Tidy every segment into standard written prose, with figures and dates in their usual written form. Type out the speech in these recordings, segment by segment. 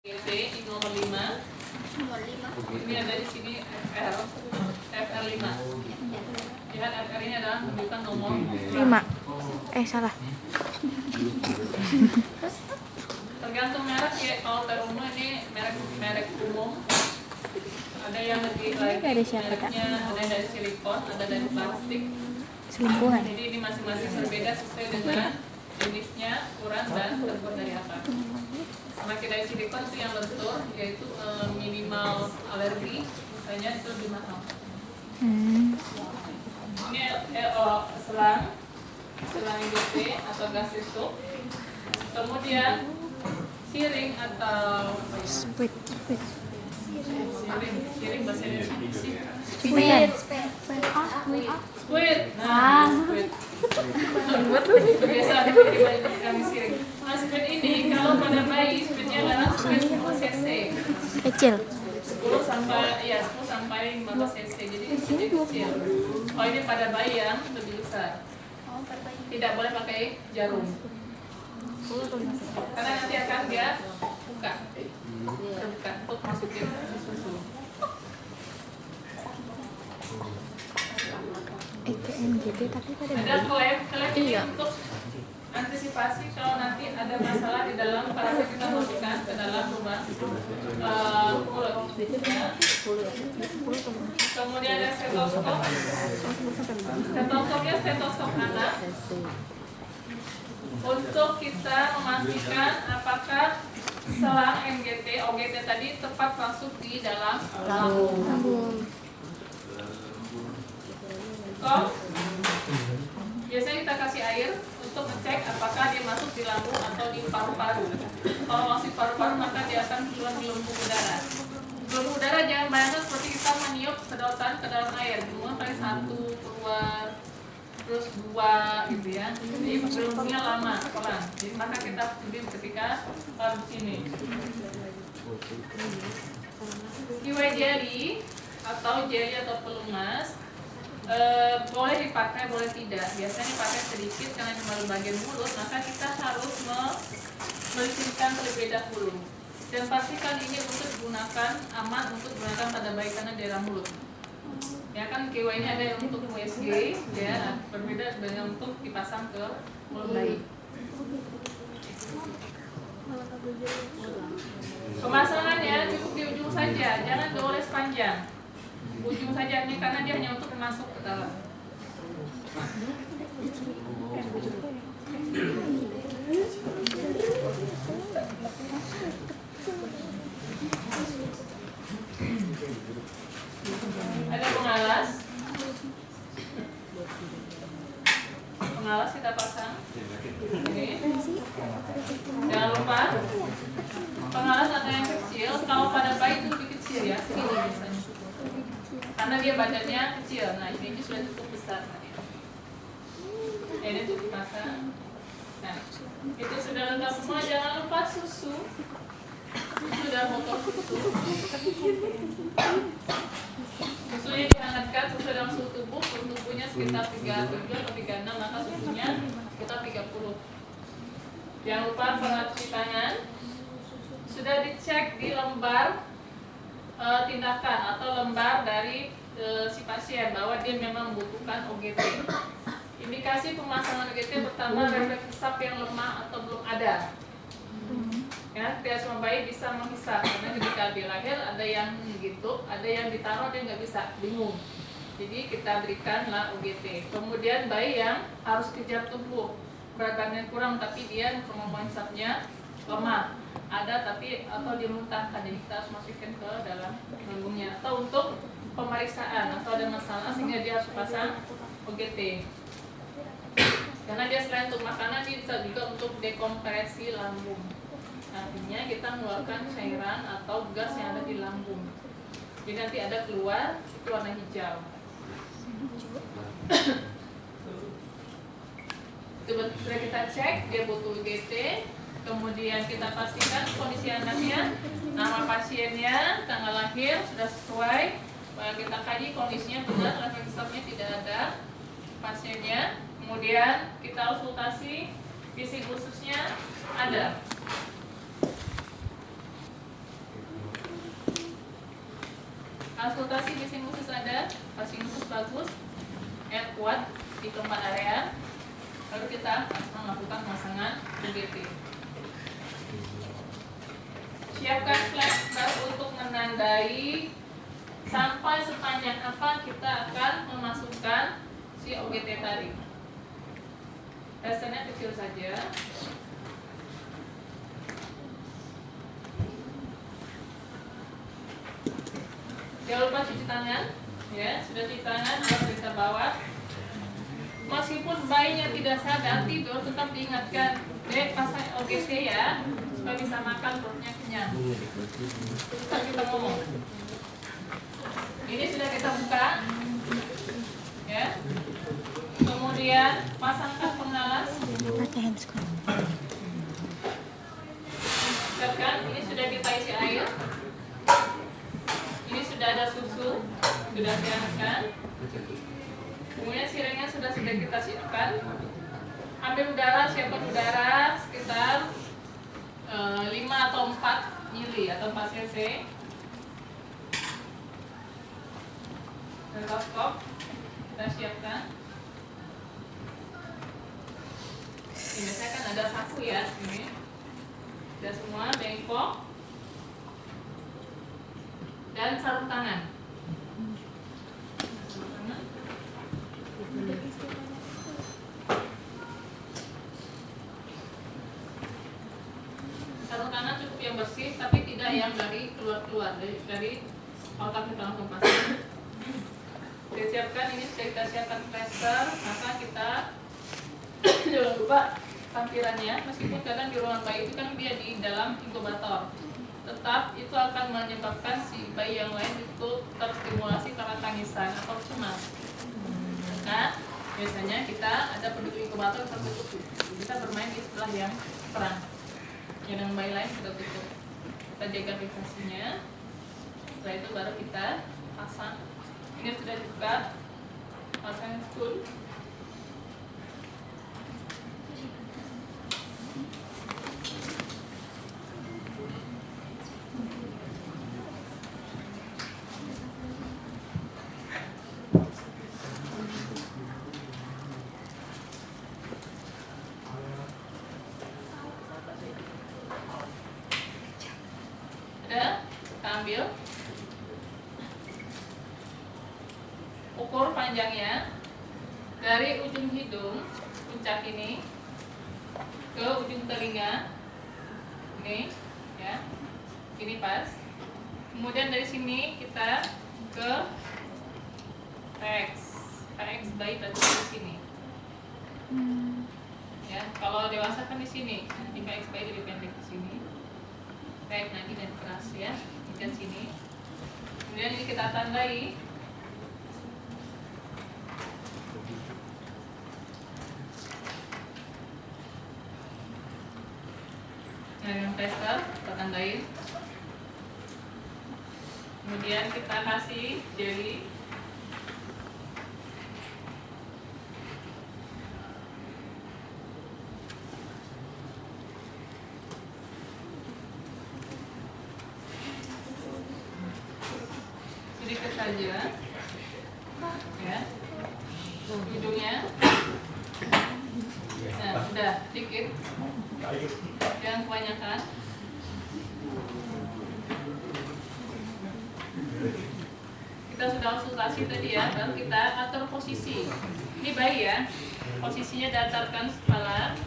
GT nomor 5. Ini ada di sini FR5. Lihat FR ini adalah menunjukkan nomor 5. Salah. Tergantung merek ya. Kalau umum ini merek umum. Ada yang lebih lagi mereknya, ada dari silikon, ada dari plastik. Selingkuhan. Jadi ini masing-masing berbeda sesuai dengan jenisnya, ukuran dan terbuat dari apa. Semakin dari silikon itu yang lentur, yaitu minimal alergi, misalnya itu lebih mahal. Ini selang GT atau gas itu. Kemudian siring atau siring bahasa Indonesia Squid. squid. Nah, squid. Biasa di kami siring. Nah, squid ini kalau pada bayi squidnya adalah squid 10 cc. Kecil. 10 sampai 15 cc. Jadi squidnya kecil. Oh, ini pada bayi yang lebih besar. Tidak boleh pakai jarum. Karena nanti akan dia buka. Terbuka untuk masukin susu. EKMGT tapi pada Ada klep ini untuk antisipasi kalau nanti ada masalah di dalam pada kita masukkan ke dalam lubang mulut. Kemudian ada stetoskop. Stetoskopnya stetoskop anak. Untuk kita memastikan apakah selang NGT, OGT tadi tepat masuk di dalam lambung. Biasanya kita kasih air untuk ngecek apakah dia masuk di lambung atau di paru-paru. Kalau masuk paru-paru maka dia akan keluar di gelembung udara. Gelembung udara jangan bayangkan seperti kita meniup sedotan ke dalam air. Mulai 1 keluar, terus 2 gitu ya. Jadi gelembungnya lama, pelan. Jadi maka kita ambil ketika di sini. Kiwi jelly atau pelumas. Boleh dipakai, boleh tidak. Biasanya pakai sedikit karena cuma bagian mulut, maka kita harus melicurkan terlebih dahulu. Dan pastikan ini untuk digunakan aman untuk digunakan pada bayi karena daerah mulut. Ya kan KW ini ada yang untuk USG, ya berbeda dengan untuk dipasang ke mulut bayi. Pemasangannya cukup di ujung saja, jangan dioles panjang. Ujung saja ini karena dia hanya untuk masuk ke dalam. Ada pengalas. Pengalas kita pasang. Ini. Jangan lupa pengalas ada yang kecil. Kalau pada bayi itu lebih kecil ya, segini biasanya. Karena dia badannya kecil, nah ini sudah cukup besar. Ini tuh dipasang. Nah, itu sudah lengkap semua. Jangan lupa susu. Sudah botol susu. Susunya dihangatkan sesuai dengan suhu tubuh. Suhu tubuhnya sekitar 37 atau 36, maka susunya sekitar 30. Jangan lupa perangkat cuci tangan. Sudah dicek di lembar tindakan atau lembar dari si pasien bahwa dia memang membutuhkan OGT. Indikasi pemasangan OGT pertama refleks hisap yang lemah atau belum ada. Ya, tidak semua bayi bisa menghisap karena ketika dia lahir ada yang gitu, ada yang ditaruh dia nggak bisa, bingung. Jadi kita berikanlah OGT. Kemudian bayi yang harus kejar tubuh, berat badannya kurang tapi dia kemampuan hisapnya lemah. Ada tapi atau dia muntahkan, jadi kita harus masukkan ke dalam lambungnya. Atau untuk pemeriksaan atau ada masalah sehingga dia harus pasang OGT. Karena dia selain untuk makanan dia bisa juga untuk dekompresi lambung. Artinya kita mengeluarkan cairan atau gas yang ada di lambung. Jadi nanti ada keluar itu warna hijau. Itu sudah kita cek dia butuh OGT. Kemudian kita pastikan kondisi anaknya, nama pasiennya, tanggal lahir sudah sesuai. Kita kaji kondisinya benar, refleks hisapnya tidak ada pasiennya. Kemudian kita konsultasi fisik khususnya ada. Konsultasi bising khusus ada, passing khusus bagus, air kuat di keempat area. Lalu kita melakukan pemasangan UGT. Siapkan flashcard untuk menandai sampai sepanjang apa kita akan memasukkan si OGT tadi. Dasarnya kecil saja. Jangan lupa cuci tangan, ya. Sudah cuci tangan, harus kita bawa. Meskipun bayinya tidak sadar tidur, tetap diingatkan, Dek, pasang OGT ya, supaya bisa makan, perutnya kenyang. Tetap kita ngomong. Ini sudah kita buka, ya. Kemudian pasangkan pengalas. Pakai handscreen. Siapkan, ini sudah kita isi air. Ini sudah ada susu, sudah siapkan. Kemudian sirengnya sudah kita siapkan. Ambil udara, siapkan udara sekitar 5 atau 4 mili atau 4 cc. Stetoskop kita siapkan. Ini biasanya kan ada saku ya, ini. Sudah semua, bengkok. Dan sarung tangan. Sarung tangan cukup yang bersih, tapi tidak yang dari keluar-keluar dari otak kita langsung pasang. Kita siapkan, ini sudah kita siapkan plester, maka kita jangan lupa tampilannya. Meskipun kadang di ruangan bayi itu kan dia di dalam inkubator, tetap itu akan menyebabkan si bayi yang lain itu terstimulasi karena tangisan atau cemas. Nah, biasanya kita ada penduduk inkubator tertutup, kita bermain di sebelah yang terang. Yang bayi lain sudah tutup. Kita jaga privasinya. Setelah itu baru kita pasang. Ini sudah dibuka, pasang spool. Kita ambil, ukur panjangnya dari ujung hidung puncak ini ke ujung telinga ini, ya, ini pas. Kemudian dari sini kita ke PX bayi tadi di sini, ya. Kalau dewasa kan di sini, di PX bayi lebih pendek di sini. Baik, lagi dan keras ya, di sini. Kemudian ini kita tandai. Nah, yang plester kita tandai. Kemudian kita kasih jeli. Sedikit saja, ya, hidungnya. Nah, udah sedikit, jangan kebanyakan. Kita sudah konsultasi tadi ya, baru kita atur posisi. Ini bayi ya, posisinya datarkan kepala.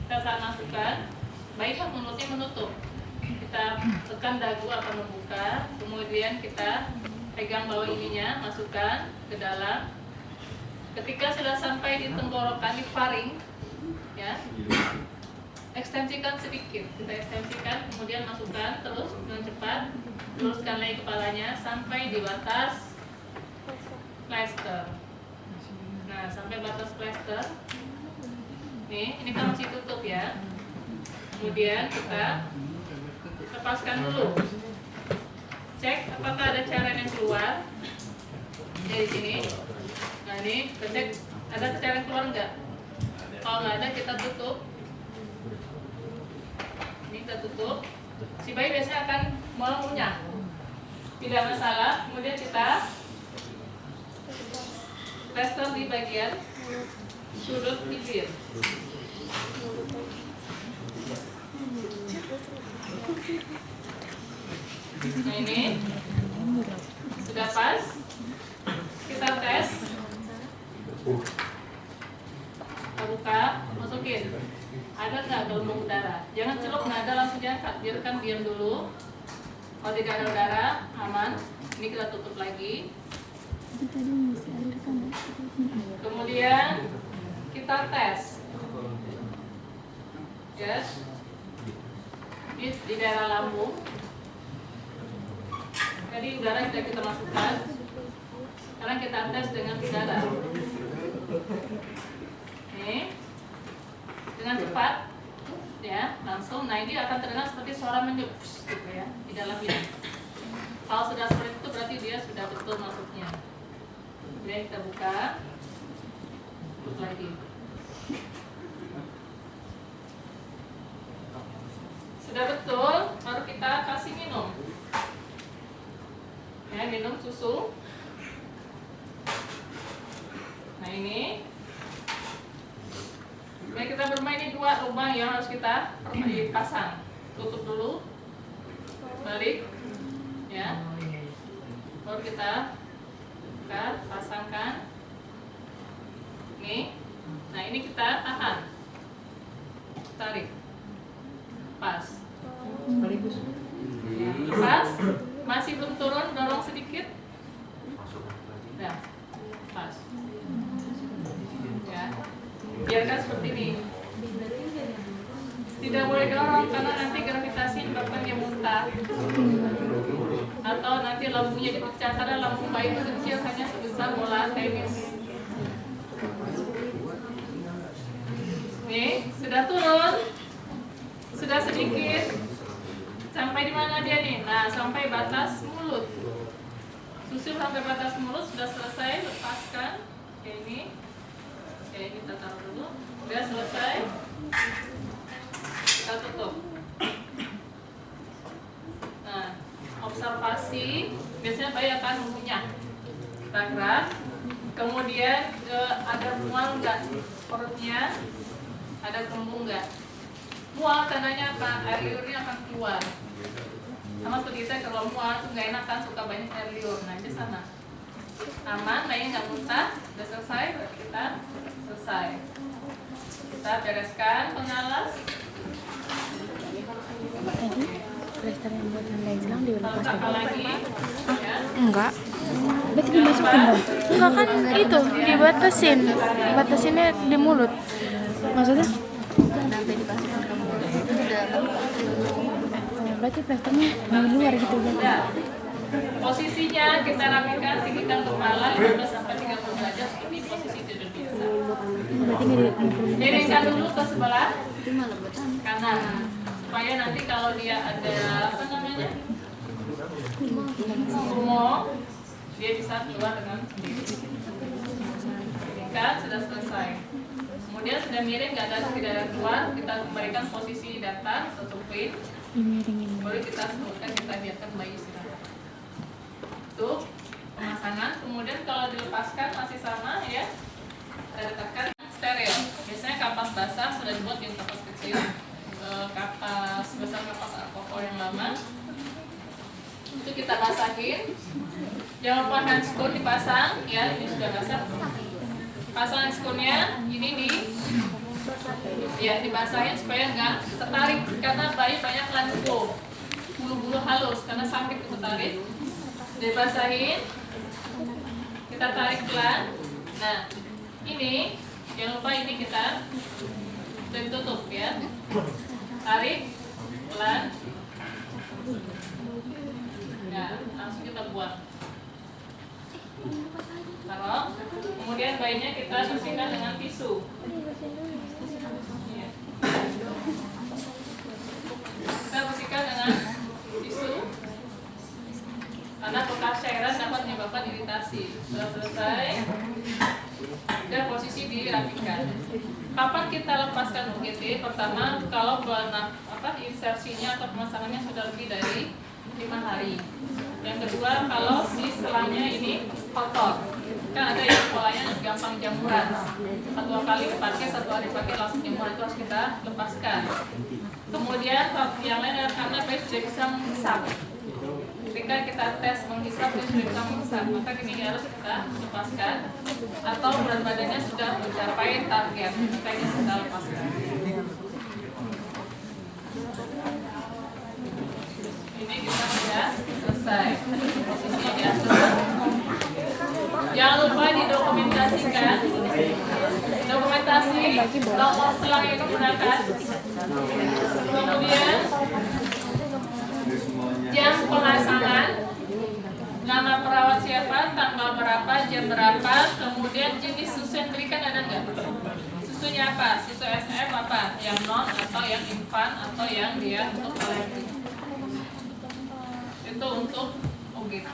Kita saat masukkan, bayi kan mulutnya menutup. Kita tekan dagu akan membuka, kemudian kita pegang bawah ininya, masukkan ke dalam. Ketika sudah sampai di tenggorokan, di faring, ya, ekstensikan sedikit. Kita ekstensikan, kemudian masukkan terus dengan cepat. Luruskan lagi kepalanya sampai di batas plester. Nah, sampai batas plester. Nih, ini kan masih tutup ya. Kemudian kita lepaskan dulu. Cek apakah ada cairan yang keluar dari sini. Nah, ini kita cek ada cairan keluar enggak. Kalau nggak ada, kita tutup. Ini kita tutup. Si bayi biasanya akan mengunyah. tidak masalah. Kemudian kita plester di bagian sudut bibir. Nah ini sudah pas. Kita tes. Kita buka, masukin. Ada nggak gelembung udara? Jangan celup, nggak ada, langsung diangkat. Biarkan diam dulu. Kalau tidak ada udara, aman. Ini kita tutup lagi. Kemudian kita tes. Yes. Di daerah lambung. Jadi udara kita masukkan. Sekarang kita tes dengan udara. Oke. Dengan cepat, ya, langsung. Nah ini akan terdengar seperti suara meniup, gitu ya, di dalamnya. Kalau sudah seperti itu berarti dia sudah betul masuknya. Kemudian kita buka, tutup lagi. Sudah betul, baru kita kasih minum. Ya, minum susu. Nah ini. Baik, kita bermain ini 2 lubang yang harus kita pasang. Tutup dulu, balik, ya. Baru kita pasangkan. Nih, nah ini kita tahan, tarik, pas, pas, masih belum turun, dorong sedikit, nah, pas, ya. Biarkan seperti ini. Tidak boleh dorong karena nanti gravitasi menyebabkan dia muntah. Atau nanti lambungnya dipecah karena lambung bayi itu kecil hanya sebesar bola tenis. Nih, sudah turun. Sudah sedikit. Sampai di mana dia nih? Nah, sampai batas mulut. Susu sampai batas mulut sudah selesai, lepaskan. Kayak ini. Oke, kita taruh dulu. Udah selesai. Kita tutup. Nah, observasi. Biasanya bayi akan mengunyah. Kita gerak. Kemudian ada mual nggak perutnya? Ada kembung nggak? Mual tandanya apa? Air liurnya akan keluar. Sama seperti kita kalau mual tuh nggak enak kan, suka banyak air liur. Nah, di sana. Aman, bayinya nggak muntah. Udah selesai, berarti kita selesai. Kita bereskan pengalas. Tadi plester yang buat tanda hilang dilepas lagi, ya. Enggak. Berarti dimasukin dong? Enggak kan itu dibatasin. Batasinnya di mulut. Maksudnya? Berarti plasternya di luar gitu ya? Nah, posisinya kita rapikan, tinggikan kepala 15 sampai 30 derajat seperti posisi tidur biasa. Berarti nggak Miringkan dulu ke sebelah kanan supaya nanti kalau dia ada apa namanya gumong, dia bisa keluar dengan sendiri. Miringkan, sudah selesai. Kemudian sudah miring, tidak ada keluar, kita kembalikan posisi datar, tutupin. Boleh kita sebutkan, kita biarkan bayi istirahat. Itu pemasangan. Kemudian kalau dilepaskan masih sama ya. Kita letakkan steril. Biasanya kapas basah sudah dibuat yang kapas kecil. Kapas besar, kapas alkohol yang lama. Itu kita basahin. Jangan lupa handscoon dipasang ya. Ini sudah basah. Pasang handscoonnya ini dibasahin supaya nggak tertarik karena bayi banyak lanco, bulu-bulu halus karena sakit tertarik. Dibasahin, kita tarik pelan. Nah, ini jangan lupa ini kita tutup ya. Tarik pelan. Nah, langsung kita buang. Taruh. Kemudian bayinya kita bersihkan dengan tisu. Kita bersihkan dengan tisu karena bekas cairan dapat menyebabkan iritasi. Sudah selesai, dan posisi dirapikan. Kapan kita lepaskan UGT? Pertama, kalau insersinya atau pemasangannya sudah lebih dari 5 hari. Yang kedua, kalau si selangnya ini kotor, kan ada yang polanya gampang jamuran, 1 kali dipakai, 1 hari pakai langsung jamuran, itu harus kita lepaskan. Kemudian yang lain adalah karena dia sudah bisa menghisap. Ketika kita tes menghisap dia sudah bisa menghisap, maka ini harus kita lepaskan. Atau berat badannya sudah mencapai target, maka ini kita lepaskan. Ini kita sudah selesai. Posisinya diatur. Jangan lupa didokumentasikan. Dokumentasi nomor selang yang digunakan. Kemudian jam pemasangan, nama perawat siapa, tanggal berapa, jam berapa, kemudian jenis susu yang diberikan ada nggak? Susunya apa? Susu SM apa? Yang non atau yang infant atau yang dia untuk alergi? Itu untuk OGT.